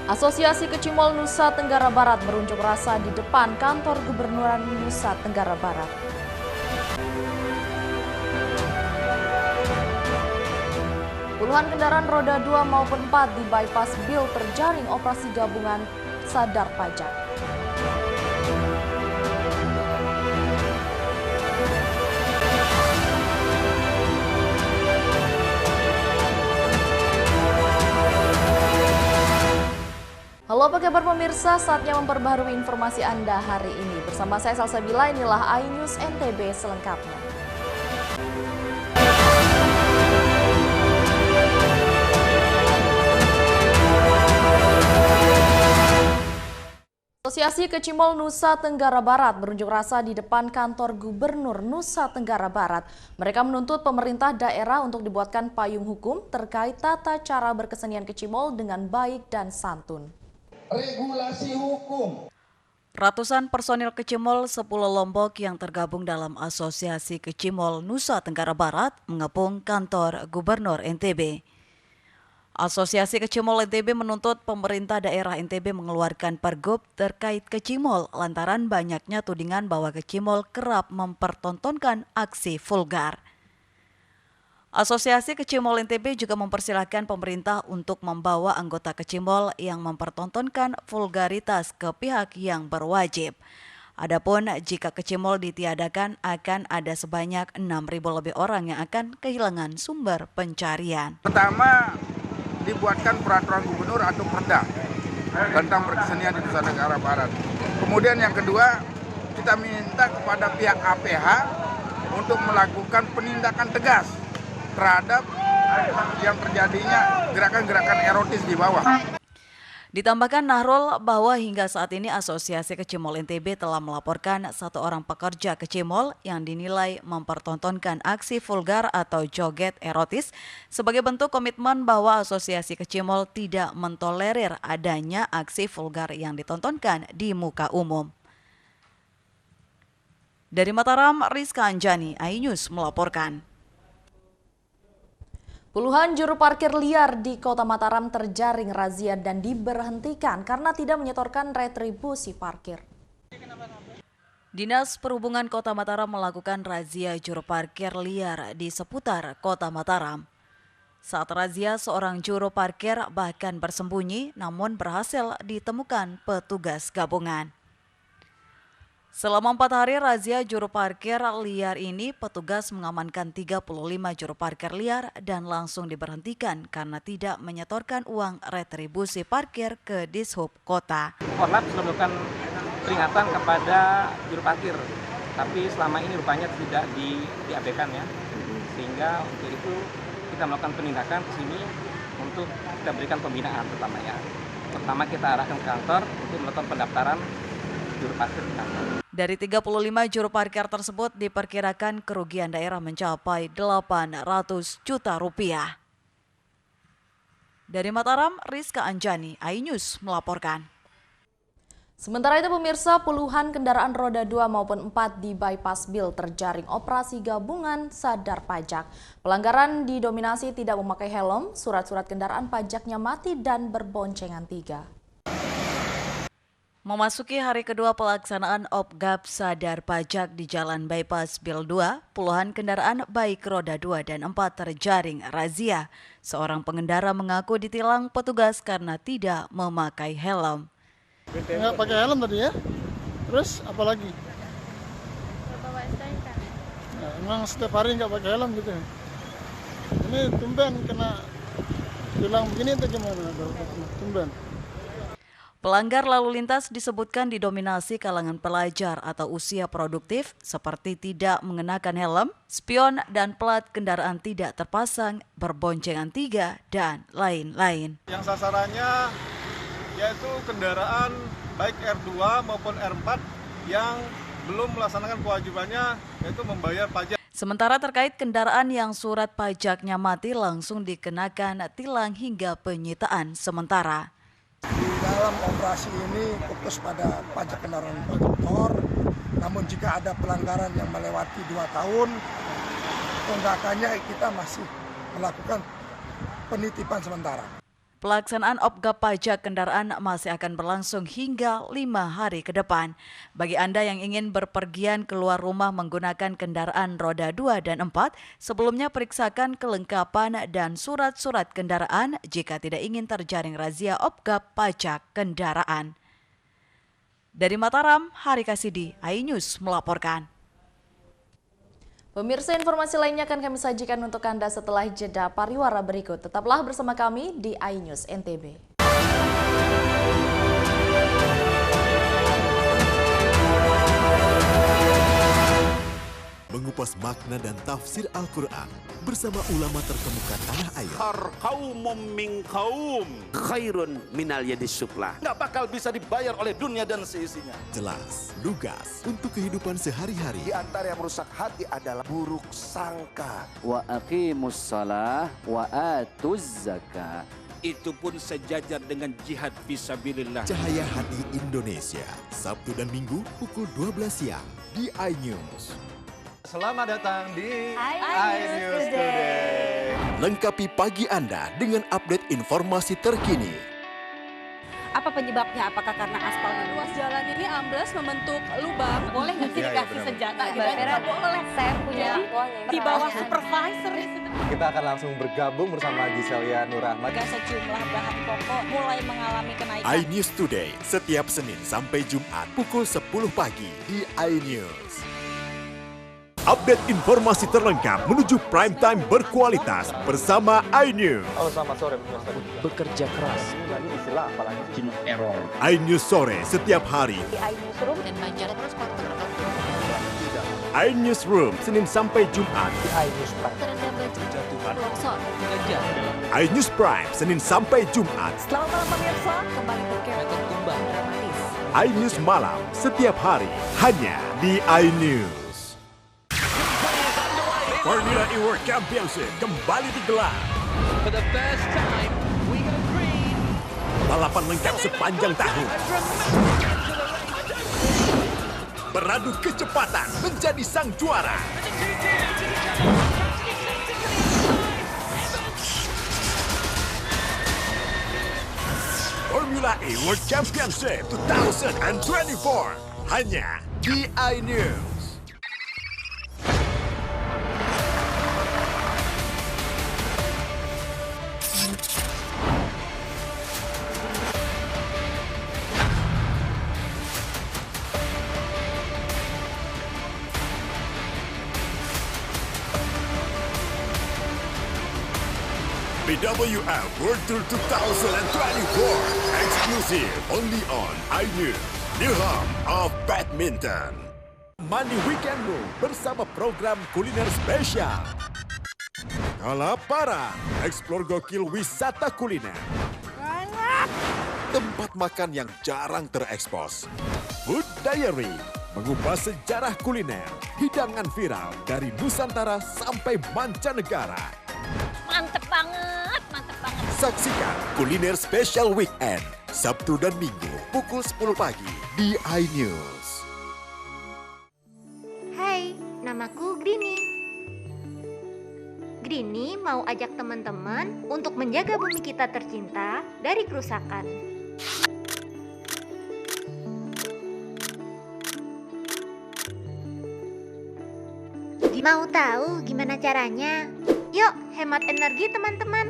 Asosiasi Kecimol Nusa Tenggara Barat berunjuk rasa di depan kantor Gubernuran Nusa Tenggara Barat. Puluhan kendaraan roda 2 maupun 4 di bypass Bil terjaring operasi gabungan sadar pajak. Halo, apa kabar pemirsa? Saatnya memperbaharui informasi Anda hari ini. Bersama saya Salsabila, inilah iNews NTB selengkapnya. Asosiasi Kecimol Nusa Tenggara Barat berunjuk rasa di depan kantor Gubernur Nusa Tenggara Barat. Mereka menuntut pemerintah daerah untuk dibuatkan payung hukum terkait tata cara berkesenian Kecimol dengan baik dan santun. Regulasi hukum. Ratusan personil Kecimol 10 Lombok yang tergabung dalam Asosiasi Kecimol Nusa Tenggara Barat mengepung kantor Gubernur NTB. Asosiasi Kecimol NTB menuntut pemerintah daerah NTB mengeluarkan pergub terkait Kecimol lantaran banyaknya tudingan bahwa Kecimol kerap mempertontonkan aksi vulgar. Asosiasi Kecimol NTB juga mempersilahkan pemerintah untuk membawa anggota Kecimol yang mempertontonkan vulgaritas ke pihak yang berwajib. Adapun jika Kecimol ditiadakan akan ada sebanyak 6.000 lebih orang yang akan kehilangan sumber pencarian. Pertama, dibuatkan peraturan gubernur atau perda tentang berkesenian di Nusa Tenggara Barat. Kemudian yang kedua, kita minta kepada pihak APH untuk melakukan penindakan tegas terhadap yang terjadinya gerakan-gerakan erotis di bawah. Ditambahkan Nahrul bahwa hingga saat ini Asosiasi Kecimol NTB telah melaporkan 1 orang pekerja Kecimol yang dinilai mempertontonkan aksi vulgar atau joget erotis sebagai bentuk komitmen bahwa Asosiasi Kecimol tidak mentolerir adanya aksi vulgar yang ditontonkan di muka umum. Dari Mataram, Rizka Anjani, iNews melaporkan. Puluhan juru parkir liar di Kota Mataram terjaring razia dan diberhentikan karena tidak menyetorkan retribusi parkir. Dinas Perhubungan Kota Mataram melakukan razia juru parkir liar di seputar Kota Mataram. Saat razia, seorang juru parkir bahkan bersembunyi namun berhasil ditemukan petugas gabungan. Selama 4 hari razia juru parkir liar ini, petugas mengamankan 35 juru parkir liar dan langsung diberhentikan karena tidak menyetorkan uang retribusi parkir ke Dishub Kota. Korlap sudah melakukan peringatan kepada juru parkir, tapi selama ini rupanya tidak diabaikan ya. Sehingga untuk itu kita melakukan penindakan ke sini untuk kita berikan pembinaan pertamanya. Pertama kita arahkan ke kantor untuk melakukan pendaftaran juru parkir di kantor. Dari 35 juru parkir tersebut diperkirakan kerugian daerah mencapai 800 juta rupiah. Dari Mataram, Rizka Anjani, iNews melaporkan. Sementara itu pemirsa, puluhan kendaraan roda 2 maupun 4 di bypass Bil terjaring operasi gabungan sadar pajak. Pelanggaran didominasi tidak memakai helm, surat-surat kendaraan pajaknya mati dan berboncengan 3. Memasuki hari kedua pelaksanaan Opgab Sadar Pajak di Jalan Bypass Bil 2, puluhan kendaraan baik roda 2 dan 4 terjaring razia. Seorang pengendara mengaku ditilang petugas karena tidak memakai helm. Nggak pakai helm tadi ya? Terus apa lagi? Bawa STNK. Nah, emang setiap hari nggak pakai helm gitu? Ini tumben kena tilang begini atau gimana? Tumben. Pelanggar lalu lintas disebutkan didominasi kalangan pelajar atau usia produktif seperti tidak mengenakan helm, spion dan plat kendaraan tidak terpasang, berboncengan 3, dan lain-lain. Yang sasarannya yaitu kendaraan baik R2 maupun R4 yang belum melaksanakan kewajibannya yaitu membayar pajak. Sementara terkait kendaraan yang surat pajaknya mati langsung dikenakan tilang hingga penyitaan sementara. Di dalam operasi ini fokus pada pajak kendaraan bermotor, namun jika ada pelanggaran yang melewati 2 tahun, tunggakannya kita masih melakukan penitipan sementara. Pelaksanaan Opgap pajak kendaraan masih akan berlangsung hingga 5 hari ke depan. Bagi Anda yang ingin berpergian keluar rumah menggunakan kendaraan roda 2 dan 4, sebelumnya periksakan kelengkapan dan surat-surat kendaraan jika tidak ingin terjaring razia Opgap pajak kendaraan. Dari Mataram, Hari Kasidi, iNews melaporkan. Pemirsa, informasi lainnya akan kami sajikan untuk Anda setelah jeda pariwara berikut. Tetaplah bersama kami di iNews NTB. Mengupas makna dan tafsir Al-Quran bersama ulama terkemuka tanah air. Qaumum min qaum khairun minal yadis sufla. Nggak bakal bisa dibayar oleh dunia dan seisinya. Jelas, lugas untuk kehidupan sehari-hari. Di antara yang merusak hati adalah buruk sangka. Wa aqimus shalah wa atuz zakah. Itu pun sejajar dengan jihad fisabilillah. Cahaya Hati Indonesia, Sabtu dan Minggu pukul 12 siang di iNews. Selamat datang di iNews Today. Lengkapi pagi Anda dengan update informasi terkini. Apa penyebabnya? Apakah karena aspalnya? Ruas jalan ini ambles membentuk lubang. Boleh nggak sih dikasih senjata? Nggak boleh. Saya punya di bawah supervisor. Kita akan langsung bergabung bersama Giselia Nurahmat. Sejumlah bahan pokok mulai mengalami kenaikan. iNews Today setiap Senin sampai Jumat pukul 10 pagi di iNews. Update informasi terlengkap menuju prime time berkualitas bersama iNews. Halo, selamat sore. Bekerja keras. Ini istilah apa lagi? Error. iNews sore setiap hari. Di iNewsroom dan Banjar terus iNews Room Senin sampai Jumat. iNews Prime. terendam banjir, longsor, iNews Prime Senin sampai Jumat. Selamat malam pemirsa, kembali berkelok tumbang dramatis. iNews malam setiap hari hanya di iNews. Formula E World Championship kembali digelar. For the first time, we got green. Balapan lengkap sepanjang tahun. Beradu kecepatan menjadi sang juara. Formula E World Championship 2024 hanya di iNews. BWF World Tour 2024 exclusive only on iNews, the home of badminton. Money Weekendmu bersama program kuliner spesial. Kalaparan, eksplor gokil wisata kuliner. Tempat makan yang jarang terekspos. Food Diary, mengupas sejarah kuliner, hidangan viral dari Nusantara sampai mancanegara. Mantep banget, mantep banget. Saksikan Kuliner Special Weekend, Sabtu dan Minggu, pukul 10 pagi di iNews. Hai, namaku Grini. Grini mau ajak teman-teman untuk menjaga bumi kita tercinta dari kerusakan. Mau tahu gimana caranya? Yuk, hemat energi teman-teman.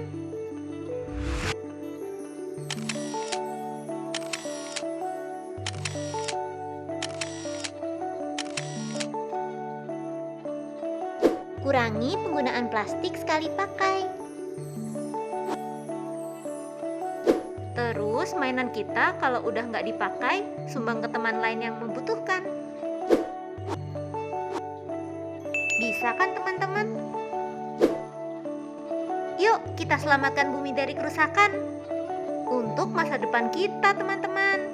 Kurangi penggunaan plastik sekali pakai. Terus mainan kita kalau udah nggak dipakai, sumbang ke teman lain yang membutuhkan. Bisa kan teman-teman? Yuk kita selamatkan bumi dari kerusakan untuk masa depan kita teman-teman.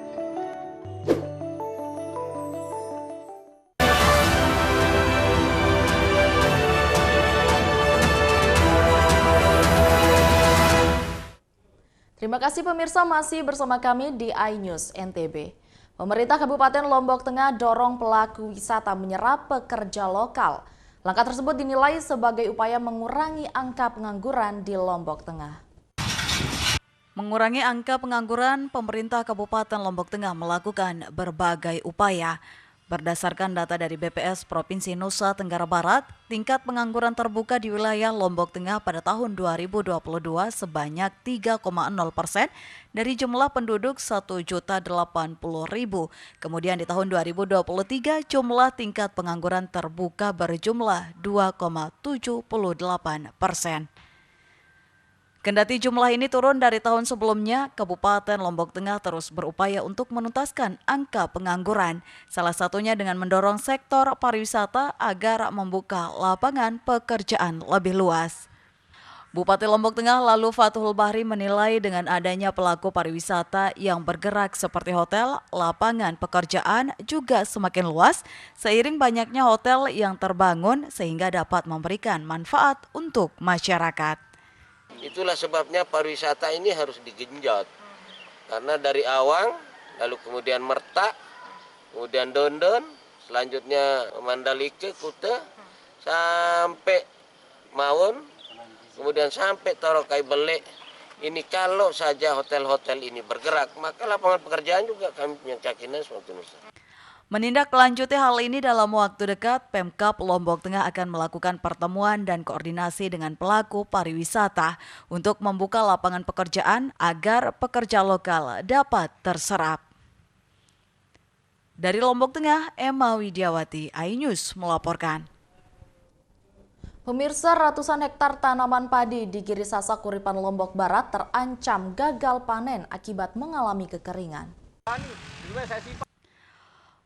Terima kasih pemirsa masih bersama kami di iNews NTB. Pemerintah Kabupaten Lombok Tengah dorong pelaku wisata menyerap pekerja lokal. Langkah tersebut dinilai sebagai upaya mengurangi angka pengangguran di Lombok Tengah. Mengurangi angka pengangguran, pemerintah Kabupaten Lombok Tengah melakukan berbagai upaya. Berdasarkan data dari BPS Provinsi Nusa Tenggara Barat, tingkat pengangguran terbuka di wilayah Lombok Tengah pada tahun 2022 sebanyak 3,0% dari jumlah penduduk 1.080.000. Kemudian di tahun 2023 jumlah tingkat pengangguran terbuka berjumlah 2,78%. Kendati jumlah ini turun dari tahun sebelumnya, Kabupaten Lombok Tengah terus berupaya untuk menuntaskan angka pengangguran, salah satunya dengan mendorong sektor pariwisata agar membuka lapangan pekerjaan lebih luas. Bupati Lombok Tengah lalu Fathul Bahri menilai dengan adanya pelaku pariwisata yang bergerak seperti hotel, lapangan pekerjaan juga semakin luas seiring banyaknya hotel yang terbangun sehingga dapat memberikan manfaat untuk masyarakat. Itulah sebabnya pariwisata ini harus digenjot. Karena dari Awang, lalu kemudian Merta, kemudian Dondon, selanjutnya Mandalika, Kuta, sampai Mawon, kemudian sampai Torokai Belek. Ini kalau saja hotel-hotel ini bergerak, maka lapangan pekerjaan juga kami punya keyakinan seperti Nusa. Menindaklanjuti hal ini dalam waktu dekat, Pemkab Lombok Tengah akan melakukan pertemuan dan koordinasi dengan pelaku pariwisata untuk membuka lapangan pekerjaan agar pekerja lokal dapat terserap. Dari Lombok Tengah, Emma Widiawati, iNews melaporkan. Pemirsa, ratusan hektar tanaman padi di Giri Sasak Kuripan Lombok Barat terancam gagal panen akibat mengalami kekeringan.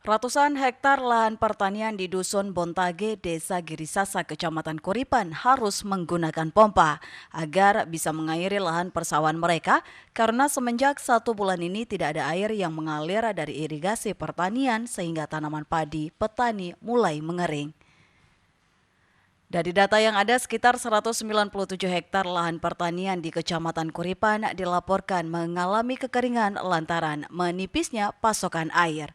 Ratusan hektar lahan pertanian di Dusun Bontage, Desa Girisasa, Kecamatan Kuripan harus menggunakan pompa agar bisa mengairi lahan persawahan mereka karena semenjak 1 bulan ini tidak ada air yang mengalir dari irigasi pertanian sehingga tanaman padi petani mulai mengering. Dari data yang ada, sekitar 197 hektar lahan pertanian di Kecamatan Kuripan dilaporkan mengalami kekeringan lantaran menipisnya pasokan air.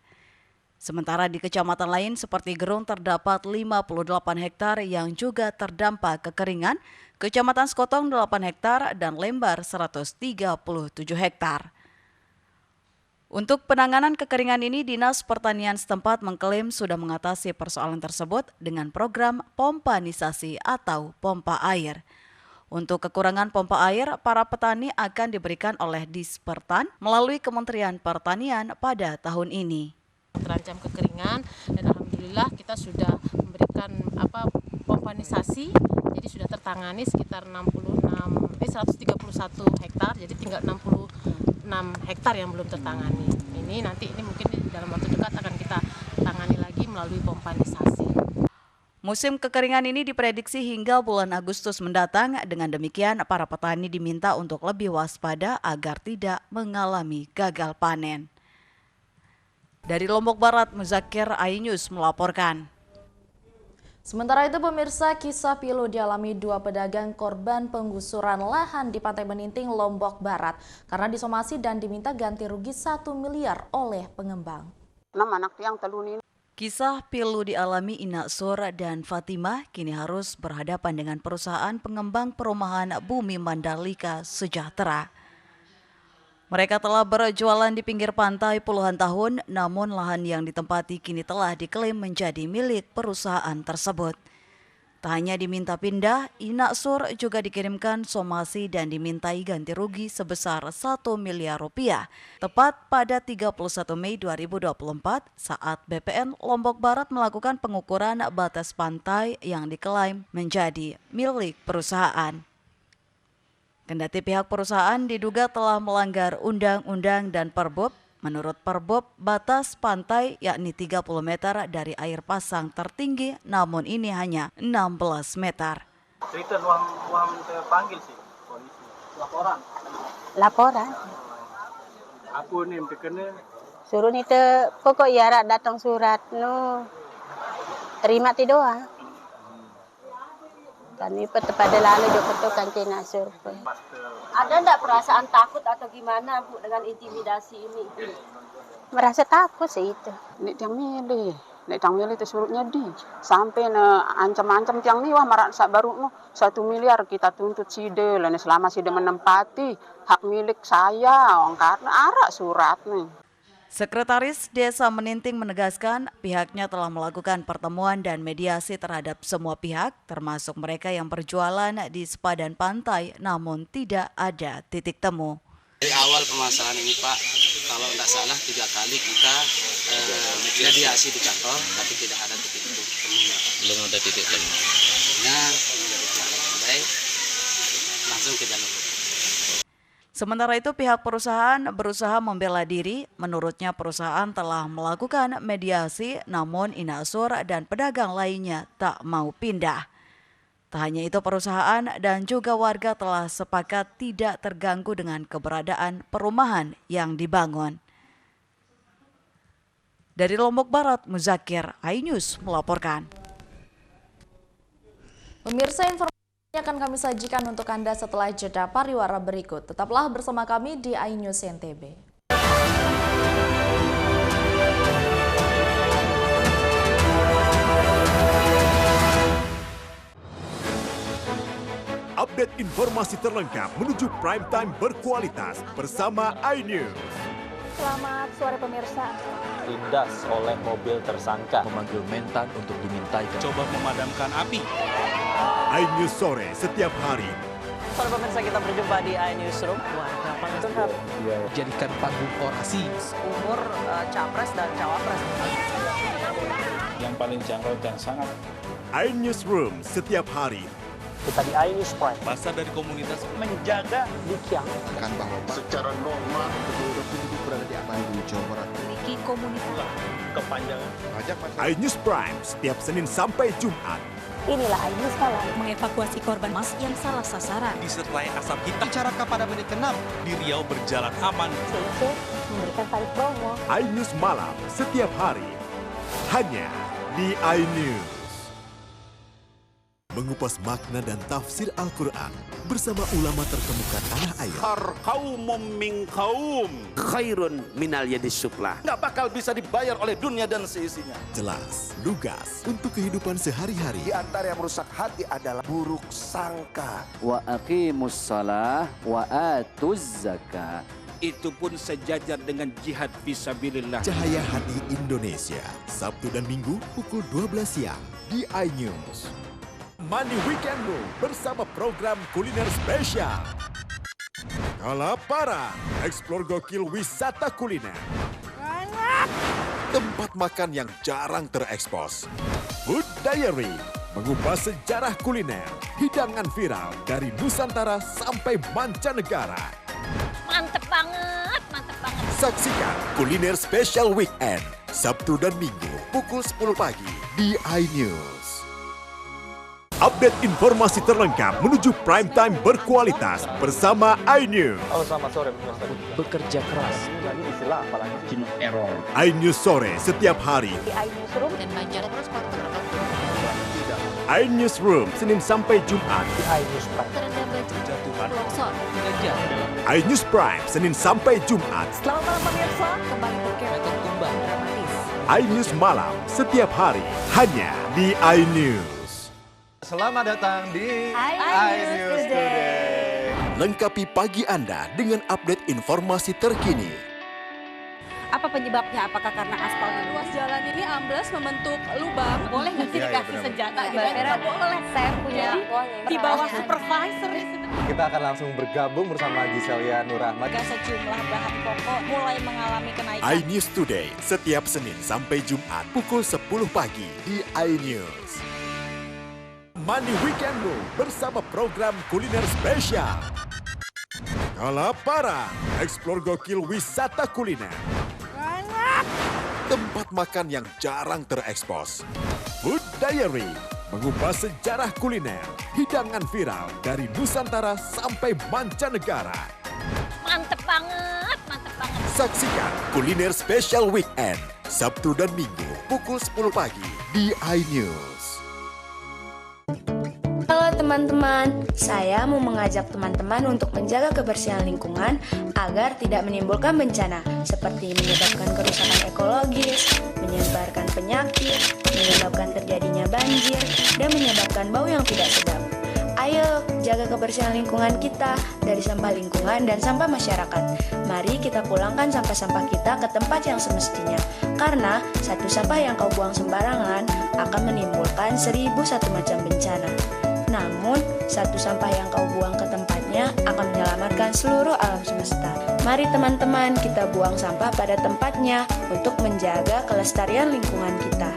Sementara di kecamatan lain seperti Gerung terdapat 58 hektar yang juga terdampak kekeringan, Kecamatan Sekotong 8 hektar dan Lembar 137 hektar. Untuk penanganan kekeringan ini, Dinas Pertanian setempat mengklaim sudah mengatasi persoalan tersebut dengan program pompanisasi atau pompa air. Untuk kekurangan pompa air, para petani akan diberikan oleh Dispertan melalui Kementerian Pertanian pada tahun ini. Terancam kekeringan dan alhamdulillah kita sudah memberikan pompanisasi, jadi sudah tertangani sekitar 131 hektar, jadi tinggal 66 hektar yang belum tertangani. Ini mungkin dalam waktu dekat akan kita tangani lagi melalui pompanisasi. Musim kekeringan ini diprediksi hingga bulan Agustus mendatang. Dengan demikian, para petani diminta untuk lebih waspada agar tidak mengalami gagal panen. Dari Lombok Barat, Muzakir, iNews melaporkan. Sementara itu pemirsa, kisah pilu dialami 2 pedagang korban penggusuran lahan di Pantai Meninting, Lombok Barat karena disomasi dan diminta ganti rugi 1 miliar oleh pengembang. Kisah pilu dialami Inak Sur dan Fatimah kini harus berhadapan dengan perusahaan pengembang perumahan Bumi Mandalika Sejahtera. Mereka telah berjualan di pinggir pantai puluhan tahun, namun lahan yang ditempati kini telah diklaim menjadi milik perusahaan tersebut. Tak hanya diminta pindah, Inak Sur juga dikirimkan somasi dan dimintai ganti rugi sebesar 1 miliar rupiah, tepat pada 31 Mei 2024 saat BPN Lombok Barat melakukan pengukuran batas pantai yang diklaim menjadi milik perusahaan. Kendati pihak perusahaan diduga telah melanggar undang-undang dan Perbup, menurut Perbup batas pantai yakni 30 meter dari air pasang tertinggi, namun ini hanya 16 meter. Cerita uang terpanggil sih, polisi. Laporan. Aku ni terkena. Suruh ni pokok iarak datang surat no. Terima ti doa. Kami pada lalu Joko kancing Nasur. Ada enggak perasaan takut atau gimana Bu dengan intimidasi ini? Merasa takut sih itu. Nek yang milih, nek tang milih itu surutnya di sampai ancam-ancam tiang nih wah marak sak baru no 1 miliar kita tuntut side lah selama side menempati hak milik saya karena arak surat nih. Sekretaris Desa Meninting menegaskan pihaknya telah melakukan pertemuan dan mediasi terhadap semua pihak, termasuk mereka yang berjualan di sepadan pantai, namun tidak ada titik temu. Dari awal permasalahan ini Pak, kalau tidak salah 3 kali kita mediasi di kantor, tapi tidak ada titik temu. Belum ada titik temu. Akhirnya baik, langsung ke jalur. Sementara itu pihak perusahaan berusaha membela diri. Menurutnya perusahaan telah melakukan mediasi namun Inasur dan pedagang lainnya tak mau pindah. Tak hanya itu perusahaan dan juga warga telah sepakat tidak terganggu dengan keberadaan perumahan yang dibangun. Dari Lombok Barat, Muzakir, iNews melaporkan. Pemirsa, informasi akan kami sajikan untuk Anda setelah jeda pariwara berikut. Tetaplah bersama kami di iNews NTB. Update informasi terlengkap menuju prime time berkualitas bersama iNews. Selamat sore pemirsa. Ditindas oleh mobil tersangka, memanggil mentan untuk dimintai coba memadamkan api. iNews sore setiap hari. Sore pemirsa, kita berjumpa di iNewsroom. Warga paling Jadikan panggung orasi. Umur capres dan cawapres. Yang paling jangkau dan sangat. iNewsroom setiap hari. Kita di iNews Prime. Masa dari komunitas menjaga Dikyang. Kan bahwa secara normal kedua penduduk berada di Bandung, Jawa Barat. Memiliki komunitas kepanjangan. iNews Prime setiap Senin sampai Jumat. Inilah iNews Malam. Mengevakuasi korban mas yang salah sasaran. Disertai asap hitam. Bicarakan pada menit ke-6 di Riau berjalan aman. CIC memberikan tarif promo. iNews Malam setiap hari. Hanya di iNews. Mengupas makna dan tafsir Al-Quran bersama ulama terkemuka tanah air. Kaumum min kaum khairun minal yadis sufla. Nggak bakal bisa dibayar oleh dunia dan seisinya. Jelas, lugas untuk kehidupan sehari-hari. Di antara yang merusak hati adalah buruk sangka. Wa aqimus shalah wa atuz zakah. Itu pun sejajar dengan jihad fisabilillah. Cahaya Hati Indonesia, Sabtu dan Minggu pukul 12 siang di iNews. Money Weekendmu bersama program kuliner spesial. Kalaparan, eksplor gokil wisata kuliner. Tempat makan yang jarang terekspos. Food Diary, mengupas sejarah kuliner, hidangan viral dari Nusantara sampai mancanegara. Mantep banget, mantep banget. Saksikan kuliner spesial weekend, Sabtu dan Minggu pukul 10 pagi di iNews. Update informasi terlengkap menuju prime time berkualitas bersama iNews. Halo, selamat sore pemirsa. Bekerja keras. Jadi istilah apalagi Chin error. iNews sore setiap hari. Di iNewsroom Dan Banjar terus iNewsroom Senin sampai Jumat. Di iNews Prime. terendam banjir, longsor, iNews Prime Senin sampai Jumat. Selamat malam pemirsa, kembali berkembang Tumbang dramatis. iNews Malam setiap hari hanya di iNews. Selamat datang di iNews Today. Lengkapi pagi Anda dengan update informasi terkini. Apa penyebabnya? Apakah karena aspal Ruas jalan ini ambles membentuk lubang. Boleh nggak sih Iya, dikasih benar. senjata? Nggak boleh. Saya punya di bawah supervisor? Kita akan langsung bergabung bersama Giselia Nurahmat. Sejumlah bahan pokok mulai mengalami kenaikan. iNews Today setiap Senin sampai Jumat pukul 10 pagi di iNews. Money Weekendmu bersama program kuliner spesial. Kalaparan, eksplor gokil wisata kuliner. Tempat makan yang jarang terekspos. Food Diary, mengupas sejarah kuliner, hidangan viral dari Nusantara sampai mancanegara. Mantep banget, mantep banget. Saksikan kuliner spesial weekend, Sabtu dan Minggu pukul 10 pagi di iNews. Halo teman-teman, saya mau mengajak teman-teman untuk menjaga kebersihan lingkungan agar tidak menimbulkan bencana seperti menyebabkan kerusakan ekologis, menyebarkan penyakit, menyebabkan terjadinya banjir, dan menyebabkan bau yang tidak sedap. Ayo, jaga kebersihan lingkungan kita dari sampah lingkungan dan sampah masyarakat. Mari kita pulangkan sampah-sampah kita ke tempat yang semestinya. Karena satu sampah yang kau buang sembarangan akan menimbulkan 1001 macam bencana. Namun, satu sampah yang kau buang ke tempatnya akan menyelamatkan seluruh alam semesta. Mari teman-teman, kita buang sampah pada tempatnya untuk menjaga kelestarian lingkungan kita.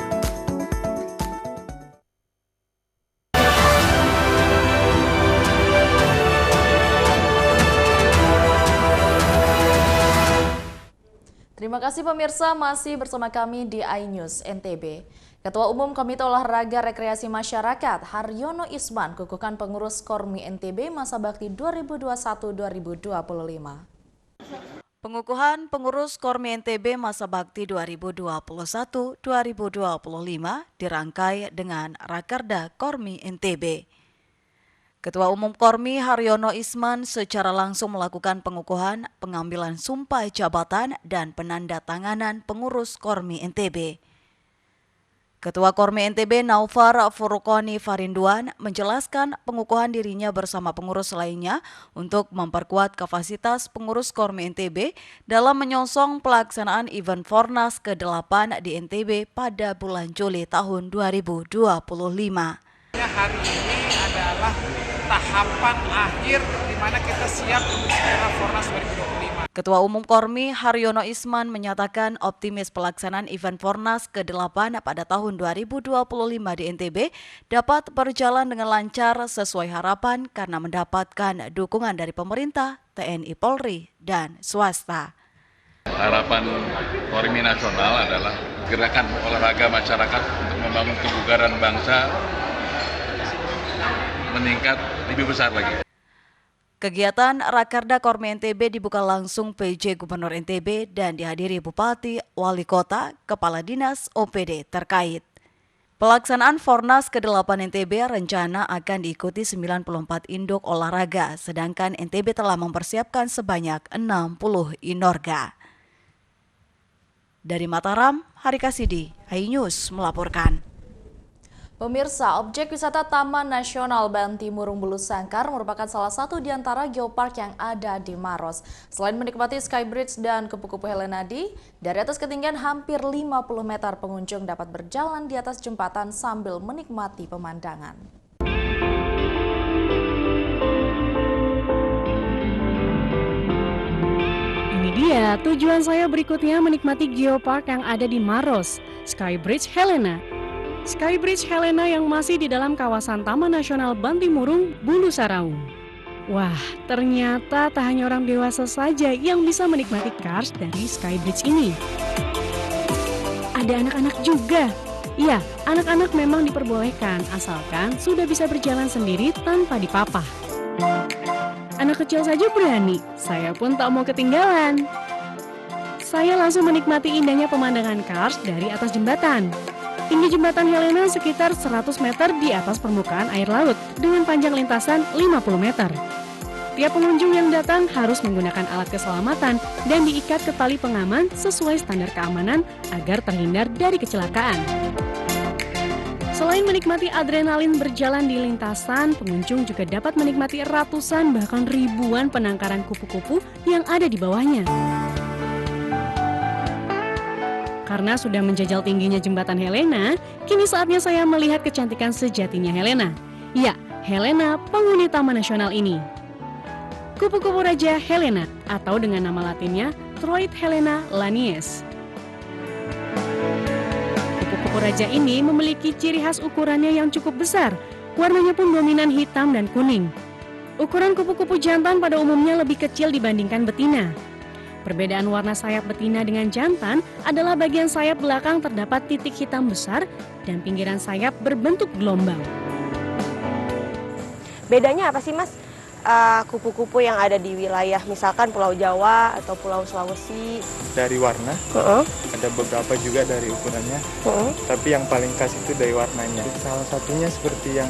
Terima kasih pemirsa, masih bersama kami di iNews NTB. Ketua Umum Komite Olahraga Rekreasi Masyarakat Haryono Isman kukuhkan pengurus Kormi NTB masa bakti 2021-2025. Pengukuhan pengurus Kormi NTB masa bakti 2021-2025 dirangkai dengan Rakerda Kormi NTB. Ketua Umum Kormi Haryono Isman secara langsung melakukan pengukuhan, pengambilan sumpah jabatan, dan penandatanganan pengurus Kormi NTB. Ketua Kormi NTB Naufar Furukoni Farinduan menjelaskan pengukuhan dirinya bersama pengurus lainnya untuk memperkuat kapasitas pengurus Kormi NTB dalam menyongsong pelaksanaan event Fornas ke-8 di NTB pada bulan Juli tahun 2025. Hari ini adalah tahapan akhir di mana kita siap untuk segera Fornas 2025. Ketua Umum Kormi Haryono Isman menyatakan optimis pelaksanaan event Fornas ke-8 pada tahun 2025 di NTB dapat berjalan dengan lancar sesuai harapan karena mendapatkan dukungan dari pemerintah, TNI Polri, dan swasta. Harapan Kormi Nasional adalah gerakan olahraga masyarakat untuk membangun kebugaran bangsa meningkat lebih besar lagi. Kegiatan Rakerda Kormi NTB dibuka langsung PJ Gubernur NTB dan dihadiri Bupati, Wali Kota, Kepala Dinas, OPD terkait. Pelaksanaan Fornas ke-8 NTB rencana akan diikuti 94 induk olahraga, sedangkan NTB telah mempersiapkan sebanyak 60 inorga. Dari Mataram, Harika Sidi, iNews melaporkan. Pemirsa, objek wisata Taman Nasional Banti Murung Bulu Sangkar merupakan salah satu di antara geopark yang ada di Maros. Selain menikmati Skybridge dan kupu-kupu Helenadi, dari atas ketinggian hampir 50 meter pengunjung dapat berjalan di atas jembatan sambil menikmati pemandangan. Ini dia tujuan saya berikutnya menikmati geopark yang ada di Maros, Skybridge Helena. Skybridge Helena yang masih di dalam kawasan Taman Nasional Banti Murung, Bulu Saraung. Wah, ternyata tak hanya orang dewasa saja yang bisa menikmati Cars dari Skybridge ini. Ada anak-anak juga. Iya, anak-anak memang diperbolehkan asalkan sudah bisa berjalan sendiri tanpa dipapah. Anak kecil saja berani, saya pun tak mau ketinggalan. Saya langsung menikmati indahnya pemandangan Cars dari atas jembatan. Tinggi jembatan Helena sekitar 100 meter di atas permukaan air laut dengan panjang lintasan 50 meter. Tiap pengunjung yang datang harus menggunakan alat keselamatan dan diikat ke tali pengaman sesuai standar keamanan agar terhindar dari kecelakaan. Selain menikmati adrenalin berjalan di lintasan, pengunjung juga dapat menikmati ratusan bahkan ribuan penangkaran kupu-kupu yang ada di bawahnya. Karena sudah menjajal tingginya jembatan Helena, kini saatnya saya melihat kecantikan sejatinya Helena. Ya, Helena, penghuni Taman Nasional ini. Kupu-kupu Raja Helena, atau dengan nama latinnya Troid Helena lanius. Kupu-kupu Raja ini memiliki ciri khas ukurannya yang cukup besar, warnanya pun dominan hitam dan kuning. Ukuran kupu-kupu jantan pada umumnya lebih kecil dibandingkan betina. Perbedaan warna sayap betina dengan jantan adalah bagian sayap belakang terdapat titik hitam besar dan pinggiran sayap berbentuk gelombang. Bedanya apa sih, Mas? Kupu-kupu yang ada di wilayah misalkan Pulau Jawa atau Pulau Sulawesi? Dari warna, ada beberapa juga dari ukurannya, tapi yang paling khas itu dari warnanya. Salah satunya seperti yang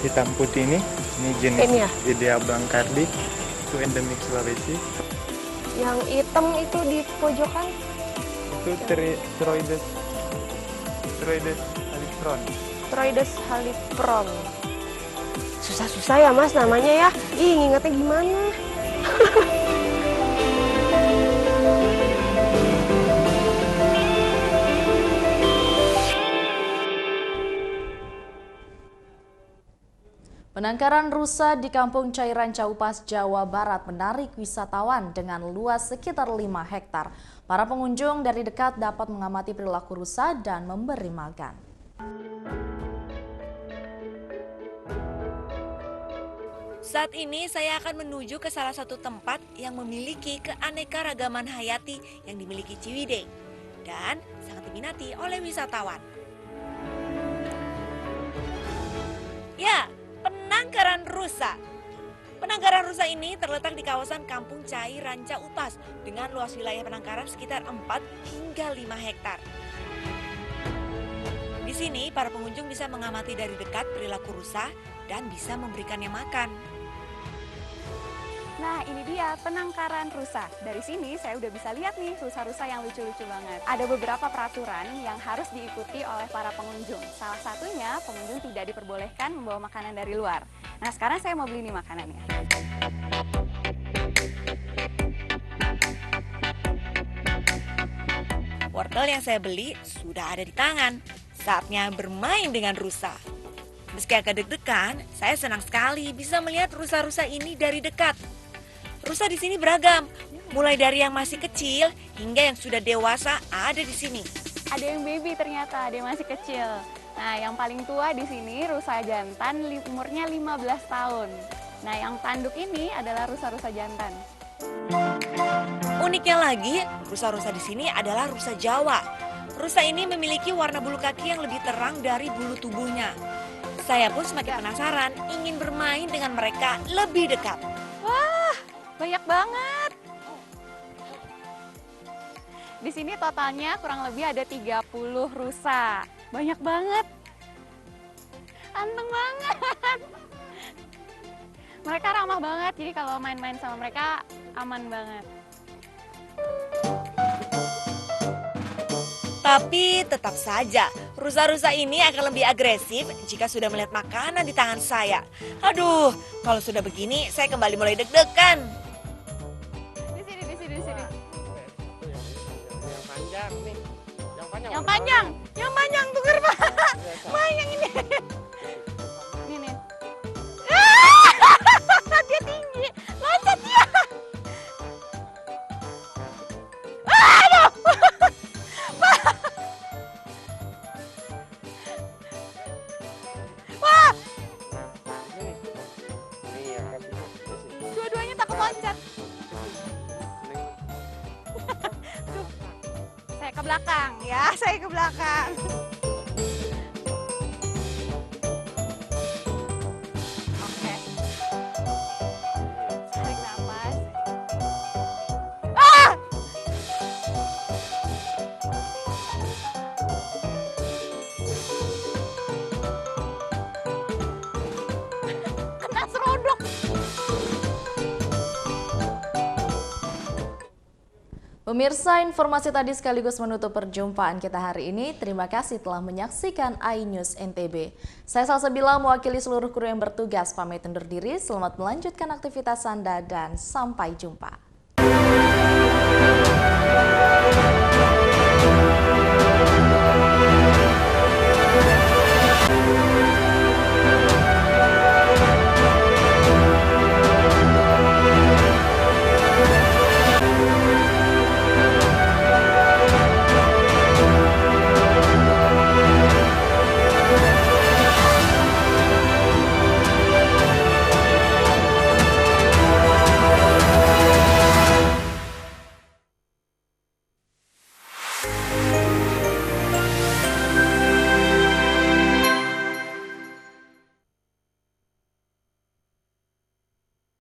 hitam putih ini jenis Idea blancardi, itu endemik Sulawesi. Yang hitam itu di pojokan? Itu Troides Troides halipron. Troides halipron. Susah-susah ya Mas namanya ya. Ih, ngingetnya gimana? Penangkaran rusa di Kampung Cai Ranca Upas, Jawa Barat menarik wisatawan dengan luas sekitar 5 hektar. Para pengunjung dari dekat dapat mengamati perilaku rusa dan memberi makan. Saat ini saya akan menuju ke salah satu tempat yang memiliki keanekaragaman hayati yang dimiliki Ciwidey dan sangat diminati oleh wisatawan. Ya, penangkaran rusa. Penangkaran rusa ini terletak di kawasan Kampung Cai Ranca Upas dengan luas wilayah penangkaran sekitar 4 hingga 5 hektar. Di sini para pengunjung bisa mengamati dari dekat perilaku rusa dan bisa memberikannya makan. Nah, ini dia penangkaran rusa. Dari sini saya udah bisa lihat nih rusa-rusa yang lucu-lucu banget. Ada beberapa peraturan yang harus diikuti oleh para pengunjung. Salah satunya, pengunjung tidak diperbolehkan membawa makanan dari luar. Nah, sekarang saya mau beli nih makanannya. Wortel yang saya beli sudah ada di tangan. Saatnya bermain dengan rusa. Meski agak deg-degan, saya senang sekali bisa melihat rusa-rusa ini dari dekat. Rusa di sini beragam, mulai dari yang masih kecil hingga yang sudah dewasa ada di sini. Ada yang baby ternyata, ada yang masih kecil. Nah, yang paling tua di sini rusa jantan, umurnya 15 tahun. Nah, yang tanduk ini adalah rusa-rusa jantan. Uniknya lagi, rusa-rusa di sini adalah rusa Jawa. Rusa ini memiliki warna bulu kaki yang lebih terang dari bulu tubuhnya. Saya pun semakin penasaran, ingin bermain dengan mereka lebih dekat. Wah, banyak banget. Di sini totalnya kurang lebih ada 30 rusa. Banyak banget. Anteng banget. Mereka ramah banget, jadi kalau main-main sama mereka aman banget. Tapi tetap saja, rusa-rusa ini akan lebih agresif jika sudah melihat makanan di tangan saya. Aduh, kalau sudah begini saya kembali mulai deg-degan. Di sini. Yang panjang nih. Yang panjang tuker Pak. Main yang ini. Ini nih. Dia tinggi, loncat dia. Aduh. Wah. Dua-duanya takut loncat. Saya ke belakang ya, saya ke belakang. Oke. Tarik nafas. Ah! Kena serodok. Pemirsa, informasi tadi sekaligus menutup perjumpaan kita hari ini. Terima kasih telah menyaksikan iNews NTB. Saya Salsabila mewakili seluruh kru yang bertugas pamit undur diri. Selamat melanjutkan aktivitas Anda dan sampai jumpa.